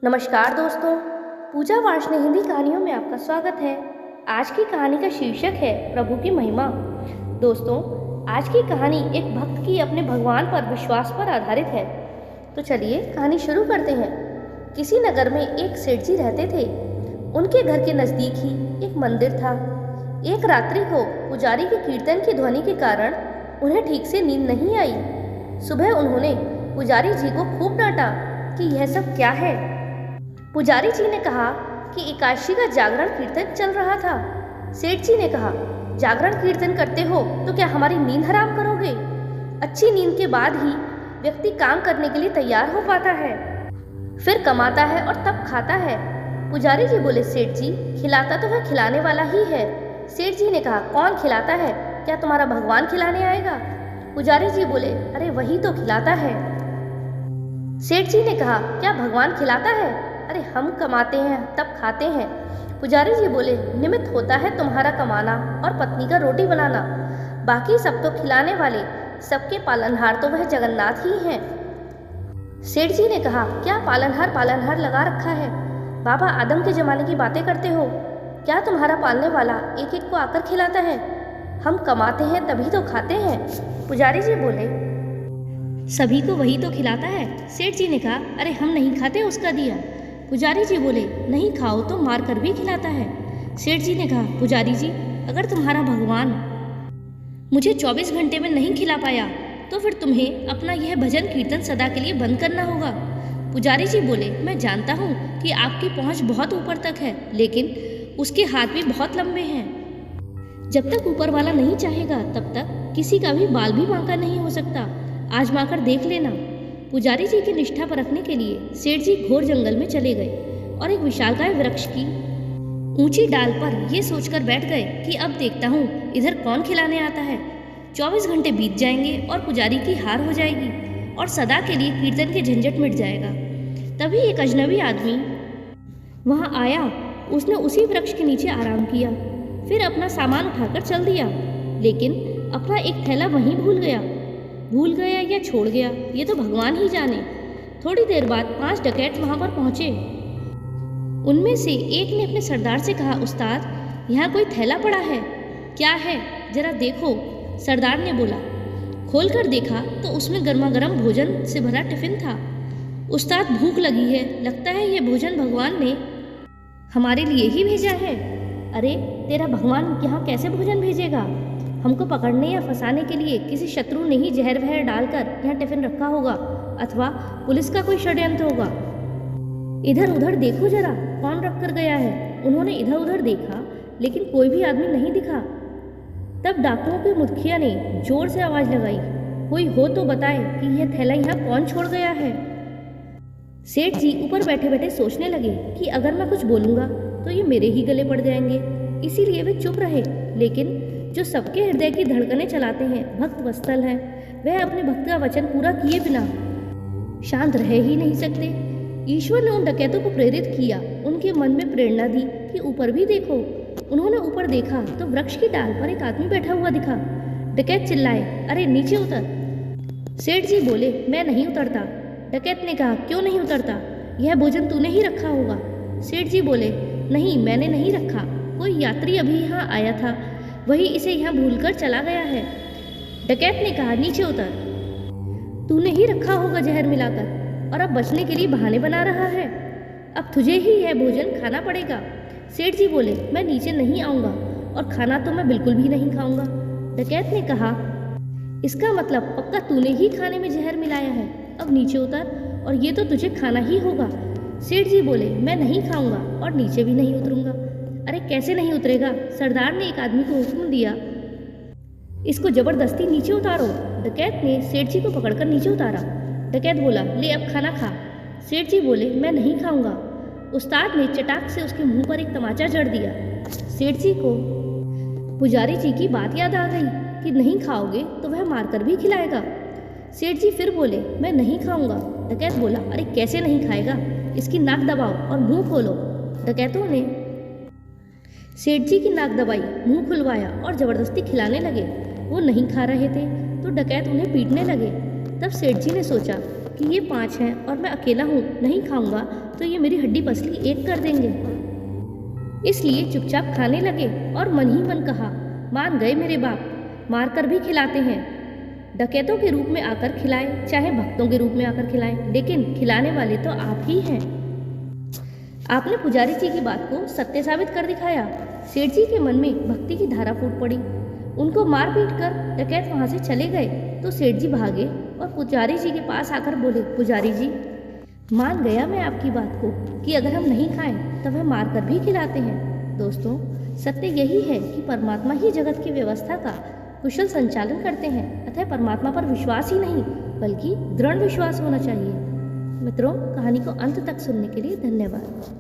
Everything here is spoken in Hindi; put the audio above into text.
नमस्कार दोस्तों, पूजा वार्ष्णेय हिंदी कहानियों में आपका स्वागत है। आज की कहानी का शीर्षक है प्रभु की महिमा। दोस्तों, आज की कहानी एक भक्त की अपने भगवान पर विश्वास पर आधारित है। तो चलिए कहानी शुरू करते हैं। किसी नगर में एक सेठ जी रहते थे। उनके घर के नज़दीक ही एक मंदिर था। एक रात्रि को पुजारी के कीर्तन की ध्वनि के कारण उन्हें ठीक से नींद नहीं आई। सुबह उन्होंने पुजारी जी को खूब डांटा कि यह सब क्या है। पुजारी जी ने कहा कि एकादशी का जागरण कीर्तन चल रहा था। सेठ जी ने कहा, जागरण कीर्तन करते हो तो क्या हमारी नींद हराम करोगे? अच्छी नींद के बाद ही व्यक्ति काम करने के लिए तैयार हो पाता है, फिर कमाता है और तब खाता है। पुजारी जी बोले, सेठ जी, खिलाता तो वह खिलाने वाला ही है। सेठ जी ने कहा, कौन खिलाता है? क्या तुम्हारा भगवान खिलाने आएगा? पुजारी जी बोले, अरे वही तो खिलाता है। सेठ जी ने कहा, क्या भगवान खिलाता है? अरे हम कमाते हैं तब खाते हैं। पुजारी जी बोले, निमित्त होता है तुम्हारा कमाना और पत्नी का रोटी बनाना, बाकी सब तो खिलाने वाले, सबके पालनहार तो वह जगन्नाथ ही हैं। सेठ जी ने कहा, क्या पालनहार लगा रखा है? बाबा आदम के जमाने की बातें करते हो? क्या तुम्हारा पालने वाला एक एक को आकर खिलाता है? हम कमाते हैं तभी तो खाते हैं। पुजारी जी बोले, सभी को वही तो खिलाता है। सेठ जी ने कहा, अरे हम नहीं खाते उसका दिया। पुजारी जी बोले, नहीं खाओ तो मार कर भी खिलाता है। सेठ जी ने कहा, पुजारी जी, अगर तुम्हारा भगवान मुझे 24 घंटे में नहीं खिला पाया तो फिर तुम्हें अपना यह भजन कीर्तन सदा के लिए बंद करना होगा। पुजारी जी बोले, मैं जानता हूँ कि आपकी पहुँच बहुत ऊपर तक है, लेकिन उसके हाथ भी बहुत लंबे हैं। जब तक ऊपर वाला नहीं चाहेगा तब तक किसी का भी बाल भी बांका नहीं हो सकता। आजमा कर देख लेना। पुजारी जी की निष्ठा परखने के लिए सेठ जी घोर जंगल में चले गए और एक विशालकाय वृक्ष की ऊंची डाल पर ये सोचकर बैठ गए कि अब देखता हूँ इधर कौन खिलाने आता है। 24 घंटे बीत जाएंगे और पुजारी की हार हो जाएगी और सदा के लिए कीर्तन के झंझट मिट जाएगा। तभी एक अजनबी आदमी वहाँ आया। उसने उसी वृक्ष के नीचे आराम किया, फिर अपना सामान उठाकर चल दिया, लेकिन अपना एक थैला वहीं भूल गया या छोड़ गया, ये तो भगवान ही जाने। थोड़ी देर बाद 5 डकैत वहां पर पहुंचे। उनमें से एक ने अपने सरदार से कहा, उस्ताद, यहाँ कोई थैला पड़ा है। क्या है, जरा देखो। सरदार ने बोला। खोलकर देखा तो उसमें गर्मा गर्म भोजन से भरा टिफिन था। उस्ताद, भूख लगी है, लगता है ये भोजन भगवान ने हमारे लिए ही भेजा है। अरे, तेरा भगवान यहाँ कैसे भोजन भेजेगा? हमको पकड़ने या फंसाने के लिए किसी शत्रु ने ही जहर वहर डालकर यहाँ टिफिन रखा होगा, अथवा पुलिस का कोई षड्यंत्र होगा। इधर उधर देखो जरा, कौन रख कर गया है। उन्होंने इधर उधर देखा, लेकिन कोई भी आदमी नहीं दिखा। तब डाकुओं के मुखिया ने जोर से आवाज लगाई, कोई हो तो बताए कि यह थैला यहाँ कौन छोड़ गया है। सेठ जी ऊपर बैठे बैठे सोचने लगे कि अगर मैं कुछ बोलूँगा तो ये मेरे ही गले पड़ जाएंगे, इसीलिए वे चुप रहे। लेकिन जो सबके हृदय की धड़कनें चलाते हैं, भक्त वत्सल हैं, वह अपने भक्त का वचन पूरा किए बिना शांत रह ही नहीं सकते। ईश्वर ने उन डकैतों को प्रेरित किया, उनके मन में प्रेरणा दी कि ऊपर भी देखो। उन्होंने ऊपर देखा तो वृक्ष की डाल पर एक आदमी बैठा हुआ दिखा। डकैत चिल्लाए, अरे नीचे उतर। सेठ जी बोले, मैं नहीं उतरता। डकैत ने कहा, क्यों नहीं उतरता? यह भोजन तूने ही रखा होगा। सेठ जी बोले, नहीं, मैंने नहीं रखा, कोई यात्री अभी यहाँ आया था, वही इसे यहाँ भूलकर चला गया है। डकैत ने कहा, नीचे उतर। तूने ही रखा होगा जहर मिलाकर, और अब बचने के लिए बहाने बना रहा है। अब तुझे ही यह भोजन खाना पड़ेगा। सेठ जी बोले, मैं नीचे नहीं आऊँगा और खाना तो मैं बिल्कुल भी नहीं खाऊंगा। डकैत ने कहा, इसका मतलब पक्का तूने ही खाने में जहर मिलाया है। अब नीचे उतर और ये तो तुझे खाना ही होगा। सेठ जी बोले, मैं नहीं खाऊंगा और नीचे भी नहीं उतरूंगा। अरे कैसे नहीं उतरेगा? सरदार ने एक आदमी को हुक्म दिया, इसको जबरदस्ती नीचे उतारो। डकैत ने सेठ जी को पकड़कर नीचे उतारा। डकैत बोला, ले अब खाना खा। सेठ जी बोले, मैं नहीं खाऊंगा। उस्ताद ने चटाक से उसके मुंह पर एक तमाचा जड़ दिया। सेठ जी को पुजारी जी की बात याद आ गई कि नहीं खाओगे तो वह मारकर भी खिलाएगा। सेठ जी फिर बोले, मैं नहीं खाऊंगा। डकैत बोला, अरे कैसे नहीं खाएगा? इसकी नाक दबाओ और मुंह खोलो। डकैतों ने सेठ जी की नाक दबाई, मुंह खुलवाया और जबरदस्ती खिलाने लगे। वो नहीं खा रहे थे तो डकैत उन्हें पीटने लगे। तब सेठ जी ने सोचा कि ये 5 हैं और मैं अकेला हूँ, नहीं खाऊंगा तो ये मेरी हड्डी पसली एक कर देंगे। इसलिए चुपचाप खाने लगे और मन ही मन कहा, मान गए मेरे बाप, मारकर भी खिलाते हैं। डकैतों के रूप में आकर खिलाए, चाहे भक्तों के रूप में आकर खिलाएं, लेकिन खिलाने वाले तो आप ही हैं। आपने पुजारी जी की बात को सत्य साबित कर दिखाया। सेठ जी के मन में भक्ति की धारा फूट पड़ी। उनको मार पीट कर डकैत वहाँ से चले गए तो सेठ जी भागे और पुजारी जी के पास आकर बोले, पुजारी जी, मान गया मैं आपकी बात को कि अगर हम नहीं खाएं तो वह मार कर भी खिलाते हैं। दोस्तों, सत्य यही है कि परमात्मा ही जगत की व्यवस्था का कुशल संचालन करते हैं। अतः परमात्मा पर विश्वास ही नहीं बल्कि दृढ़ विश्वास होना चाहिए। मित्रों, कहानी को अंत तक सुनने के लिए धन्यवाद।